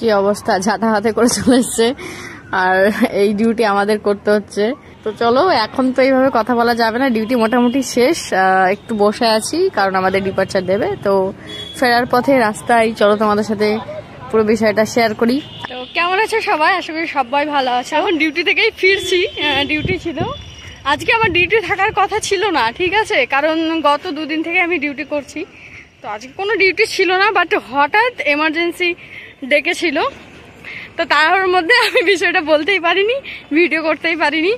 কি অবস্থা, ঝাঁটা হাতে করে চলে এসছে, আর এই ডিউটি আমাদের করতে হচ্ছে। তো চলো, এখন তো এইভাবে কথা বলা যাবে না, ডিউটি মোটামুটি শেষ। একটু বসে আছি কারণ আমাদের ডিপার্চার দেবে, তো ফেরার পথে রাস্তায় চলো তোমাদের সাথে পুরো বিষয়টা শেয়ার করি। তো কেমন আছে সবাই? আশা করি সবাই ভালো আছে। এখন ডিউটি থেকেই ফিরছি, ডিউটি ছিল আজকে, আমার ডিউটি থাকার কথা ছিল না, ঠিক আছে, কারণ গত দুদিন থেকে আমি ডিউটি করছি, তো আজকে কোনো ডিউটি ছিল না, বাট হঠাৎ এমার্জেন্সি ডেকেছিল, তো তার মধ্যে আমি বিষয়টা বলতেই পারিনি, ভিডিও করতেই পারিনি।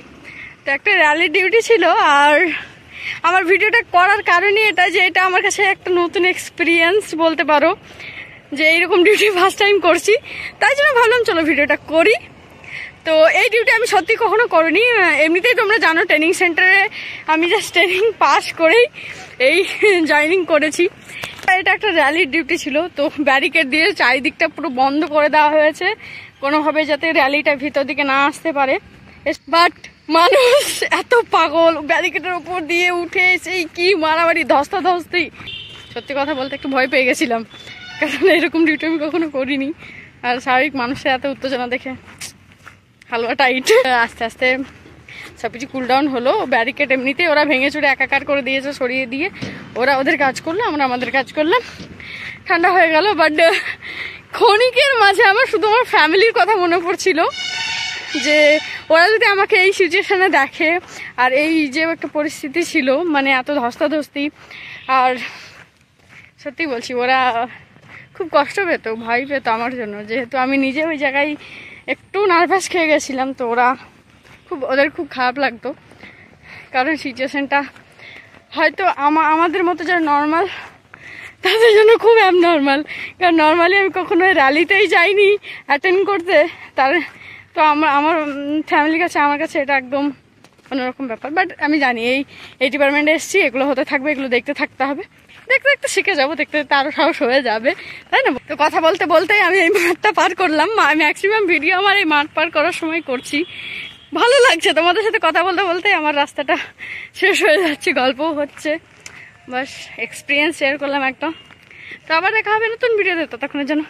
তো একটা র্যালির ডিউটি ছিল, আর আমার ভিডিওটা করার কারণই এটা যে এটা আমার কাছে একটা নতুন এক্সপিরিয়েন্স বলতে পারো, যে এইরকম ডিউটি ফার্স্ট টাইম করছি, তাই জন্য ভাবলাম চলো ভিডিওটা করি। তো এই ডিউটি আমি সত্যি কখনো করিনি, এমনিতেই তোমরা জানো ট্রেনিং সেন্টারে আমি জাস্ট ট্রেনিং পাস করেই এই জয়েনিং করেছি। এটা একটা র্যালির ডিউটি ছিল, তো ব্যারিকেড দিয়ে চারিদিকটা পুরো বন্ধ করে দেওয়া হয়েছে কোনোভাবে যাতে র্যালিটা ভিতর দিকে না আসতে পারে। বাট মানুষ এত পাগল, ব্যারিকেডের উপর দিয়ে উঠে সেই কি মারামারি ধস্তাধস্তি, সত্যি কথা বলতে একটু ভয় পেয়ে গেছিলাম, কারণ এরকম ডিউটি আমি কখনো করিনি, আর স্বাভাবিক মানুষের এত উত্তেজনা দেখে হালকা টাইট। আস্তে আস্তে সবকিছু কুল ডাউন হলো, ব্যারিকেড এমনিতেই ওরা ভেঙে চুরে একাকার করে দিয়েছে, সরিয়ে দিয়ে ওরা ওদের কাজ করলো, আমরা আমাদের কাজ করলাম, ঠান্ডা হয়ে গেল। বাট ক্ষণিকের মাঝে আমার শুধু আমার ফ্যামিলির কথা মনে পড়ছিল, যে ওরা যদি আমাকে এই সিচুয়েশনে দেখে, আর এই যে একটা পরিস্থিতি ছিল, মানে এত ধস্তাধস্তি, আর সত্যি বলছি ওরা খুব কষ্ট পেত, ভয় পেত আমার জন্য, যেহেতু আমি নিজে ওই জায়গায় একটু নার্ভাস খেয়ে গেছিলাম, তো ওদের খুব খারাপ লাগতো, কারণ সিচুয়েশনটা হয়তো আমাদের মতো যারা নর্মাল তাদের জন্য খুব অ্যাবনর্মাল, কারণ নর্মালি আমি কখনো র্যালিতেই যাইনি অ্যাটেন্ড করতে, তো আমার ফ্যামিলির কাছে আমার কাছে এটা একদম অন্যরকম ব্যাপার। বাট আমি জানি এই ডিপার্টমেন্টে এসেছি, এগুলো হতে থাকবে, এগুলো দেখতে থাকতে হবে, দেখতে দেখতে শিখে যাবো, দেখতে দেখতে আরও সাহস হয়ে যাবে, তাই না? তো কথা বলতে বলতেই আমি এই মাঠটা পার করলাম, ম্যাক্সিমাম ভিডিও আমার এই মাঠ পার করার সময় করছি, ভালো লাগছে তোমাদের সাথে কথা বলতে বলতে আমার রাস্তাটা শেষ হয়ে যাচ্ছে, গল্পও হচ্ছে, বাস এক্সপিরিয়েন্স শেয়ার করলাম একটা। তো আবার দেখা হবে নতুন ভিডিওতে, ততক্ষণের জন্য